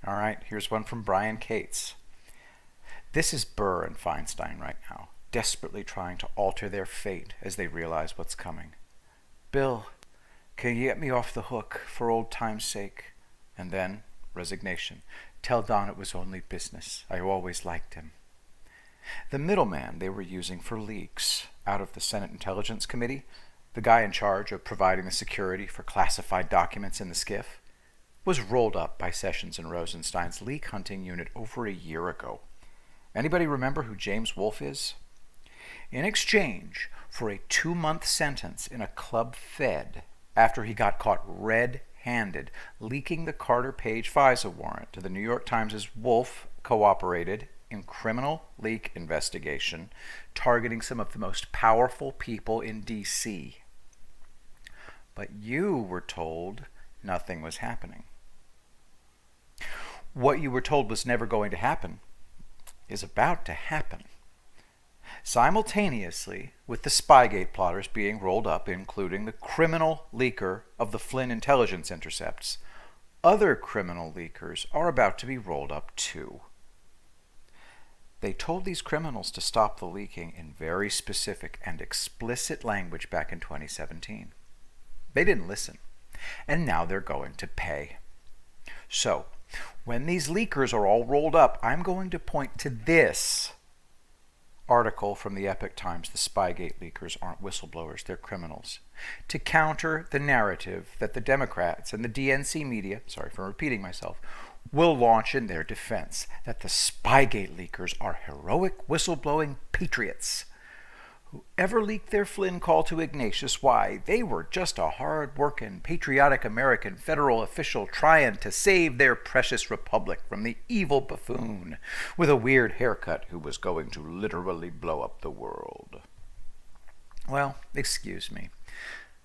All right, here's one from Brian Cates. This is Burr and Feinstein right now, desperately trying to alter their fate as they realize what's coming. Bill, can you get me off the hook for old time's sake? And then, resignation. Tell Don it was only business. I always liked him. The middleman they were using for leaks out of the Senate Intelligence Committee, the guy in charge of providing the security for classified documents in the skiff, was rolled up by Sessions and Rosenstein's leak hunting unit over a year ago. Anybody remember who James Wolfe is? In exchange for a 2-month sentence in a club fed after he got caught red-handed leaking the Carter Page FISA warrant to the New York Times, Wolfe cooperated in criminal leak investigation targeting some of the most powerful people in D.C. But you were told nothing was happening. What you were told was never going to happen is about to happen. Simultaneously with the Spygate plotters being rolled up, including the criminal leaker of the Flynn intelligence intercepts, other criminal leakers are about to be rolled up too. They told these criminals to stop the leaking in very specific and explicit language back in 2017. They didn't listen, and now they're going to pay. So, when these leakers are all rolled up, I'm going to point to this article from the Epoch Times, the Spygate leakers aren't whistleblowers, they're criminals, to counter the narrative that the Democrats and the DNC media, sorry for repeating myself, will launch in their defense, that the Spygate leakers are heroic whistleblowing patriots. Whoever leaked their Flynn call to Ignatius, why, they were just a hard-working, patriotic American federal official trying to save their precious republic from the evil buffoon with a weird haircut who was going to literally blow up the world. Well, excuse me.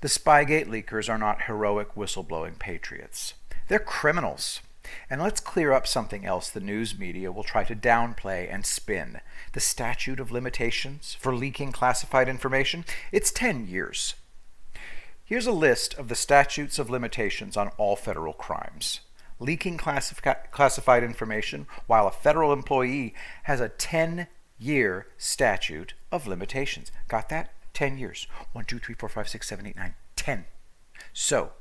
The Spygate leakers are not heroic whistleblowing patriots. They're criminals. And let's clear up something else the news media will try to downplay and spin. The statute of limitations for leaking classified information, it's 10 years. Here's a list of the statutes of limitations on all federal crimes. Leaking classified information while a federal employee has a 10-year statute of limitations. Got that? 10 years. 1, 2, 3, 4, 5, 6, 7, 8, 9, 10. So,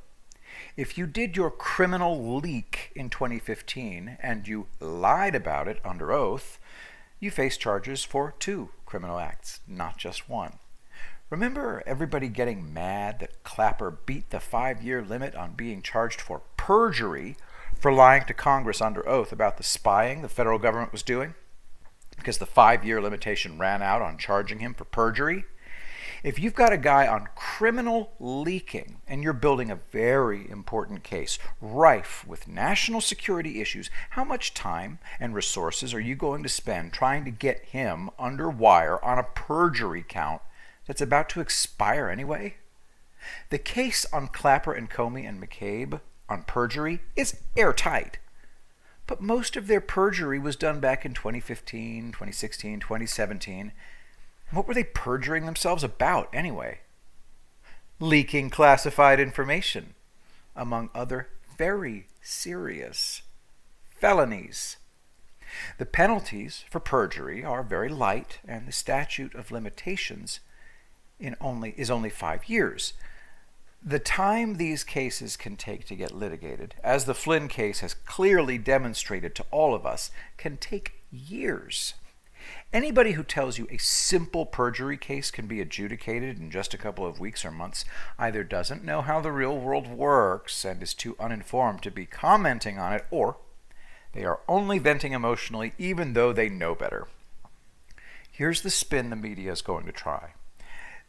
if you did your criminal leak in 2015 and you lied about it under oath, you face charges for 2 criminal acts, not just 1. Remember everybody getting mad that Clapper beat the 5-year limit on being charged for perjury for lying to Congress under oath about the spying the federal government was doing? Because the 5-year limitation ran out on charging him for perjury? If you've got a guy on criminal leaking and you're building a very important case, rife with national security issues, how much time and resources are you going to spend trying to get him under wire on a perjury count that's about to expire anyway? The case on Clapper and Comey and McCabe on perjury is airtight. But most of their perjury was done back in 2015, 2016, 2017. What were they perjuring themselves about, anyway? Leaking classified information, among other very serious felonies. The penalties for perjury are very light, and the statute of limitations is only 5 years. The time these cases can take to get litigated, as the Flynn case has clearly demonstrated to all of us, can take years. Anybody who tells you a simple perjury case can be adjudicated in just a couple of weeks or months either doesn't know how the real world works and is too uninformed to be commenting on it, or they are only venting emotionally even though they know better. Here's the spin the media is going to try.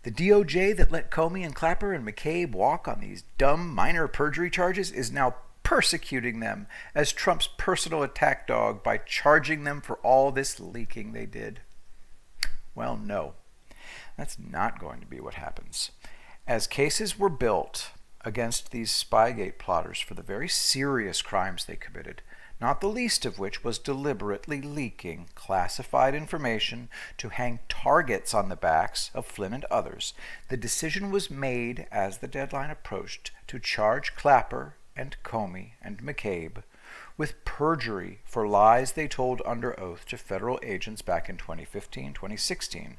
The DOJ that let Comey and Clapper and McCabe walk on these dumb minor perjury charges is now persecuting them as Trump's personal attack dog by charging them for all this leaking they did. Well, no, that's not going to be what happens. As cases were built against these Spygate plotters for the very serious crimes they committed, not the least of which was deliberately leaking classified information to hang targets on the backs of Flynn and others, the decision was made as the deadline approached to charge Clapper and Comey and McCabe with perjury for lies they told under oath to federal agents back in 2015, 2016,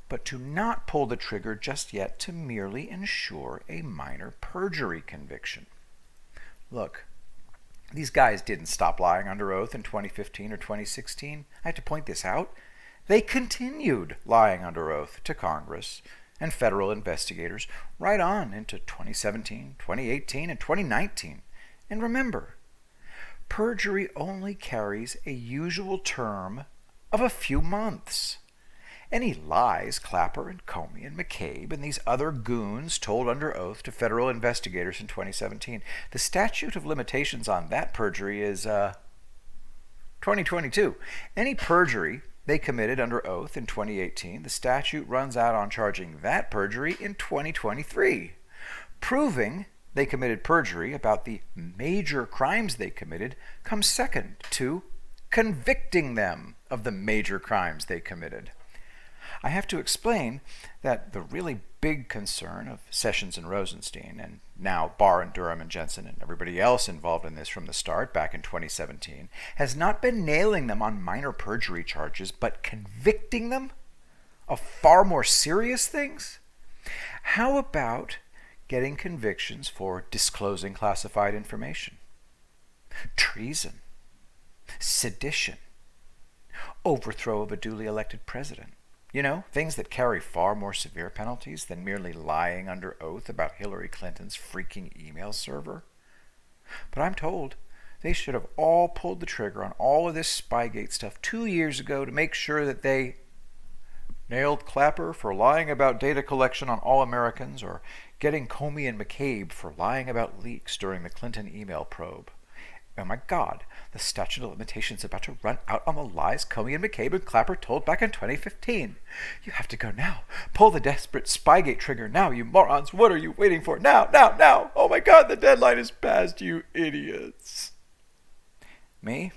but to not pull the trigger just yet to merely ensure a minor perjury conviction. Look, these guys didn't stop lying under oath in 2015 or 2016. I have to point this out. They continued lying under oath to Congress and federal investigators right on into 2017, 2018, and 2019. And remember, perjury only carries a usual term of a few months. Any lies Clapper and Comey and McCabe and these other goons told under oath to federal investigators in 2017, the statute of limitations on that perjury is 2022. Any perjury they committed under oath in 2018, the statute runs out on charging that perjury in 2023. Proving they committed perjury about the major crimes they committed comes second to convicting them of the major crimes they committed. I have to explain that the really big concern of Sessions and Rosenstein, and now Barr and Durham and Jensen and everybody else involved in this from the start back in 2017, has not been nailing them on minor perjury charges, but convicting them of far more serious things. How about getting convictions for disclosing classified information, treason, sedition, overthrow of a duly elected president? You know, things that carry far more severe penalties than merely lying under oath about Hillary Clinton's freaking email server. But I'm told they should have all pulled the trigger on all of this Spygate stuff 2 years ago to make sure that they nailed Clapper for lying about data collection on all Americans, or getting Comey and McCabe for lying about leaks during the Clinton email probe. Oh my God, the statute of limitations is about to run out on the lies Comey and McCabe and Clapper told back in 2015. You have to go now. Pull the desperate Spygate trigger now, you morons. What are you waiting for? Now, now, now. Oh my God, the deadline is past, you idiots. Me?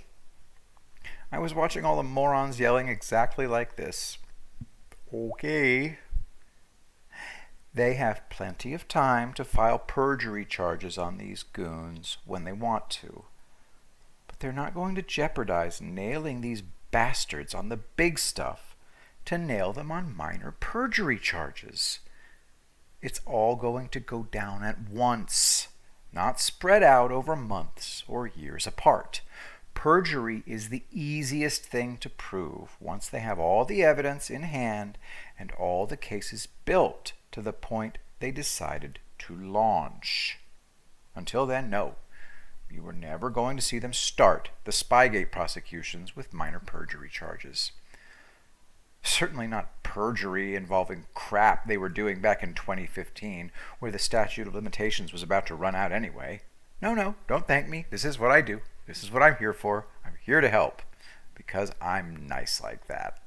I was watching all the morons yelling exactly like this. Okay. They have plenty of time to file perjury charges on these goons when they want to. But they're not going to jeopardize nailing these bastards on the big stuff to nail them on minor perjury charges. It's all going to go down at once, not spread out over months or years apart. Perjury is the easiest thing to prove once they have all the evidence in hand and all the cases built to the point they decided to launch. Until then, no. You were never going to see them start the Spygate prosecutions with minor perjury charges. Certainly not perjury involving crap they were doing back in 2015, where the statute of limitations was about to run out anyway. No, don't thank me. This is what I do. This is what I'm here for. I'm here to help, because I'm nice like that.